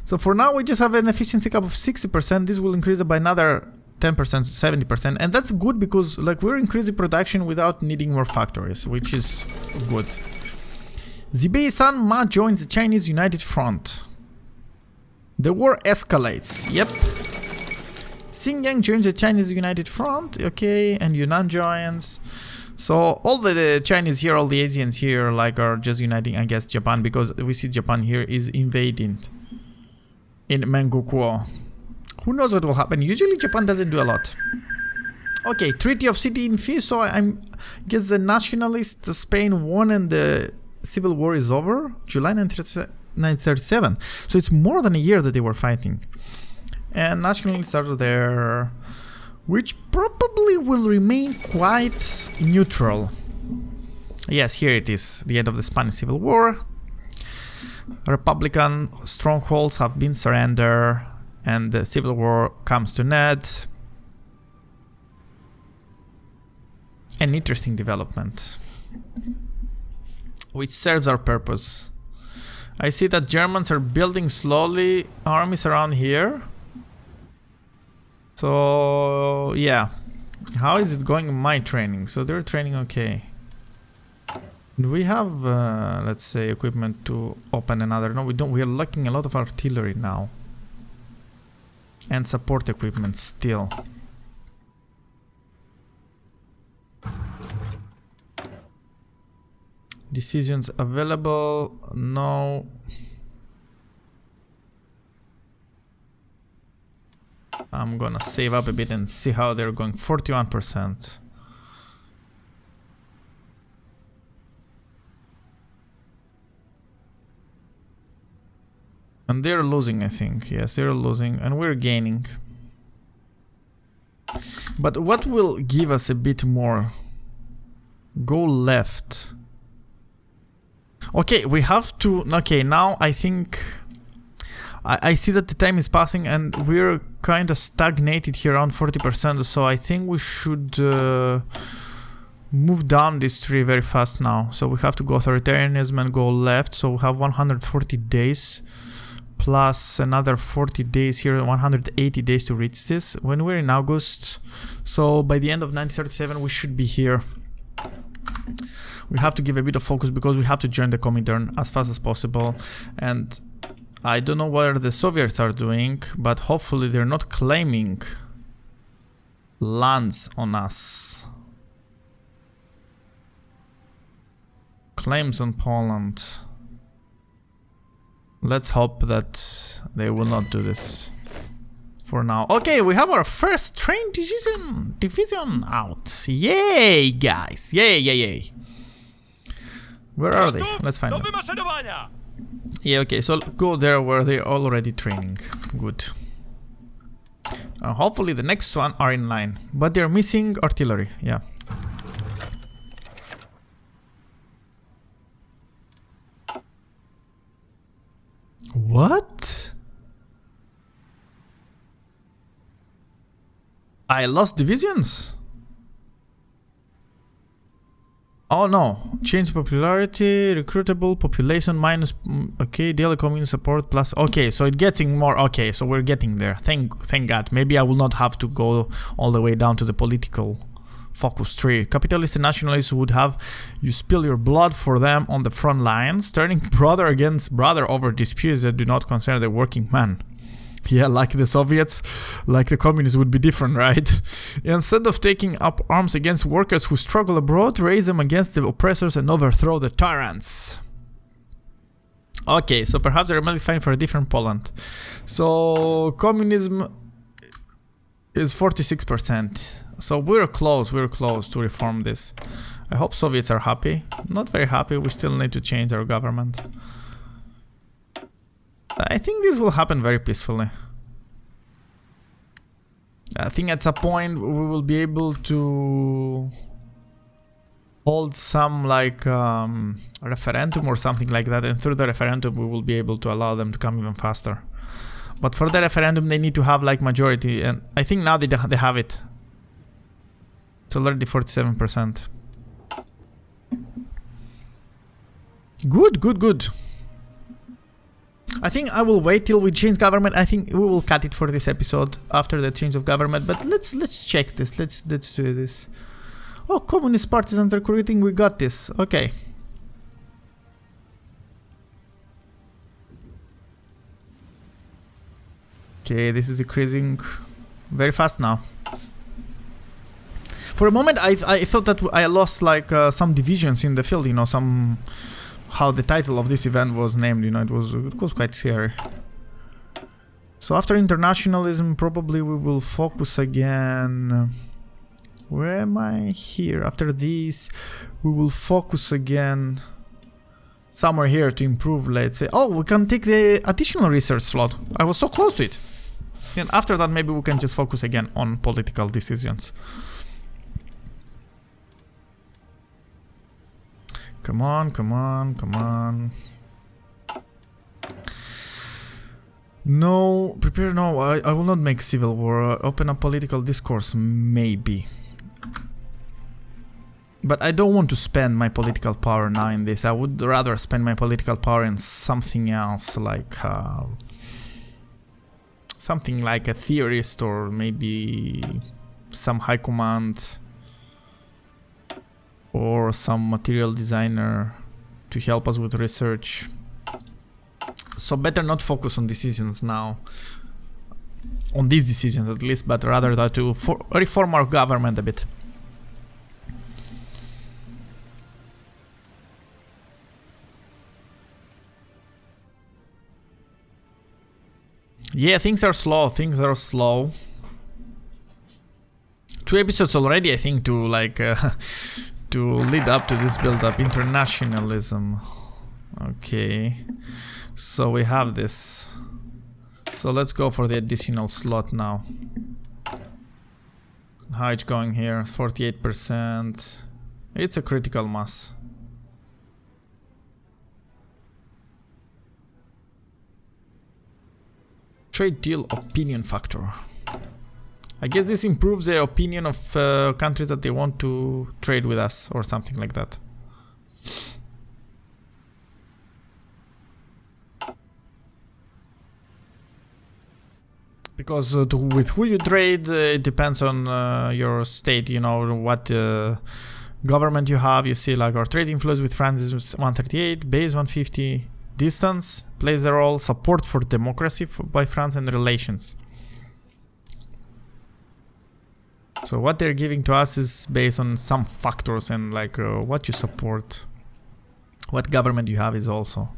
So for now, we just have an efficiency cap of 60%. This will increase it by another 10% to 70%. And that's good because like we're increasing production without needing more factories, which is good. Zibei-san Ma joins the Chinese United Front. The war escalates. Yep. Xinjiang joins the Chinese United Front. Okay. And Yunnan joins. So all the Chinese here, all the Asians here like are just uniting against Japan, because we see Japan here is invading in Mengokuo. Who knows what will happen? Usually Japan doesn't do a lot. Okay, Treaty of City in Fee. So I guess the nationalists Spain won and the civil war is over. July 1937. So it's more than a year that they were fighting. And nationalists are there, which probably will remain quite neutral. Yes, here it is, the end of the Spanish Civil War. Republican strongholds have been surrendered, and the civil war comes to an end. An interesting development, which serves our purpose. I see that Germans are building slowly armies around here. So yeah, how is it going in my training? So they're training okay. Do we have, let's say, equipment to open another? No, we don't. We are lacking a lot of artillery now. And support equipment still. Decisions available? No. I'm gonna save up a bit and see how they're going. 41%. And they're losing, I think. Yes, they're losing, and we're gaining. But what will give us a bit more? Go left. Okay, we have to... Okay, now I think... I see that the time is passing and we're kind of stagnated here around 40%, so I think we should move down this tree very fast now. So we have to go authoritarianism and go left, so we have 140 days plus another 40 days here, 180 days to reach this when we're in August. So by the end of 1937 we should be here. We have to give a bit of focus because we have to join the Comintern as fast as possible, and I don't know what the Soviets are doing, but hopefully they're not claiming lands on us. Claims on Poland. Let's hope that they will not do this for now. Okay, we have our first train division out. Yay, guys. Yay, yay, yay. Where are they? Let's find them. Yeah, okay, so go there where they're already training. Good. Hopefully the next one are in line. But they're missing artillery, yeah. What? I lost divisions? Oh no, change popularity, recruitable, population minus, okay, daily community support plus, okay, so it's getting more, okay, so we're getting there, thank God. Maybe I will not have to go all the way down to the political focus tree. Capitalists and nationalists would have you spill your blood for them on the front lines, turning brother against brother over disputes that do not concern the working man. Yeah, like the Soviets, like the communists would be different, right? Instead of taking up arms against workers who struggle abroad, raise them against the oppressors and overthrow the tyrants. Okay, so perhaps the rebellion is fighting for a different Poland. So communism is 46%. So we're close to reform this. I hope Soviets are happy. Not very happy, we still need to change our government. I think this will happen very peacefully. I think at some point we will be able to hold some like referendum or something like that, and through the referendum we will be able to allow them to come even faster. But for the referendum they need to have like majority, and I think now they have it. It's already 47%. Good. I think I will wait till we change government. I think we will cut it for this episode after the change of government. But let's check this. Let's do this. Oh, communist partisans recruiting. We got this. Okay. Okay, this is increasing very fast now. For a moment, I thought that I lost like some divisions in the field. You know, some. How the title of this event was named, you know, it was quite scary. So after internationalism, probably we will focus again. Where am I? Here. After this, we will focus again somewhere here to improve, let's say. Oh, we can take the additional research slot. I was so close to it. And after that, maybe we can just focus again on political decisions. Come on. No, prepare, no, I will not make civil war. Open a political discourse, maybe. But I don't want to spend my political power now in this. I would rather spend my political power in something else, like something like a theorist or maybe some high command or some material designer to help us with research. So better not focus on decisions now, on these decisions at least, but rather to reform our government a bit. Yeah, things are slow, 2 episodes already, I think, to like to lead up to this build-up. Internationalism. Okay, so we have this. So let's go for the additional slot now. How it's going here? 48%. It's a critical mass. Trade deal opinion factor. I guess this improves the opinion of countries that they want to trade with us or something like that. Because with who you trade, it depends on your state, you know, what government you have. You see, like, our trade influence with France is 138, base 150, distance plays a role, support for democracy by France, and relations. So what they're giving to us is based on some factors, and like what you support, what government you have is also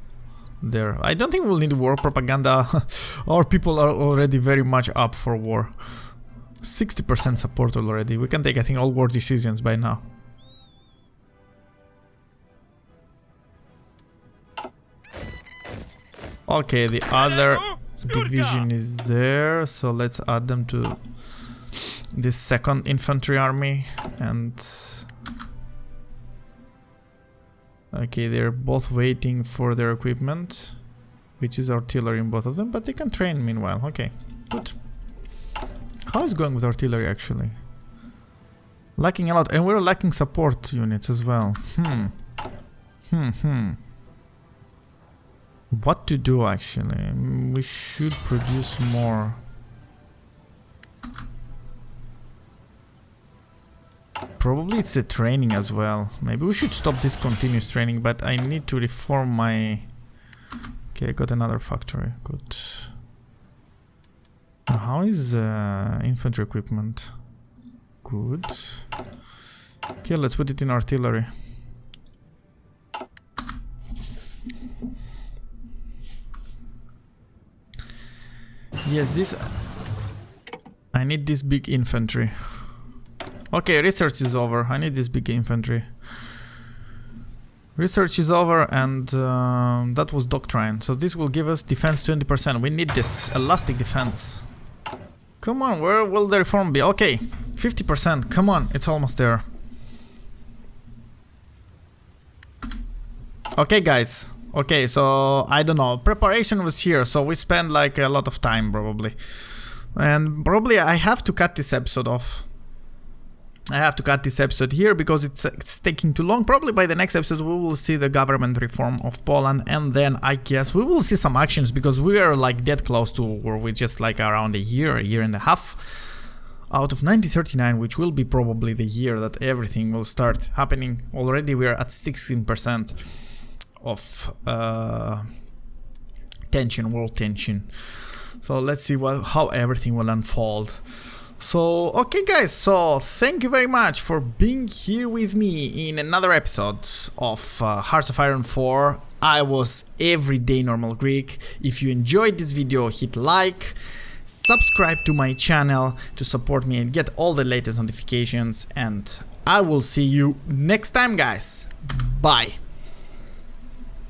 there. I don't think we'll need war propaganda. Our people are already very much up for war. 60% support already. We can take, I think, all war decisions by now. Okay, the other division is there, so let's add them to this second infantry army. And okay, they're both waiting for their equipment, which is artillery in both of them, but they can train meanwhile. Okay, good. How is it going with artillery actually? Lacking a lot, and we're lacking support units as well. What to do actually? We should produce more. Probably it's the training as well. Maybe we should stop this continuous training, but I need to reform my... Okay, I got another factory. Good. How is infantry equipment? Good. Okay, let's put it in artillery. Yes, this... I need this big infantry. Okay, research is over. I need this big infantry. Research is over, and that was doctrine. So this will give us defense 20%. We need this elastic defense. Come on, where will the reform be? Okay, 50%. Come on, it's almost there. Okay, guys. Okay, so I don't know. Preparation was here, so we spent like a lot of time probably. And probably I have to cut this episode off. I have to cut this episode here because it's taking too long. Probably by the next episode we will see the government reform of Poland, and then I guess we will see some actions, because we are like that close to, or we just like around a year and a half out of 1939, which will be probably the year that everything will start happening. Already we are at 16% of tension, world tension. So let's see how everything will unfold. So, okay guys, so thank you very much for being here with me in another episode of Hearts of Iron 4. I was Everyday Normal Greek. If you enjoyed this video, hit like, subscribe to my channel to support me and get all the latest notifications, and I will see you next time, guys. Bye.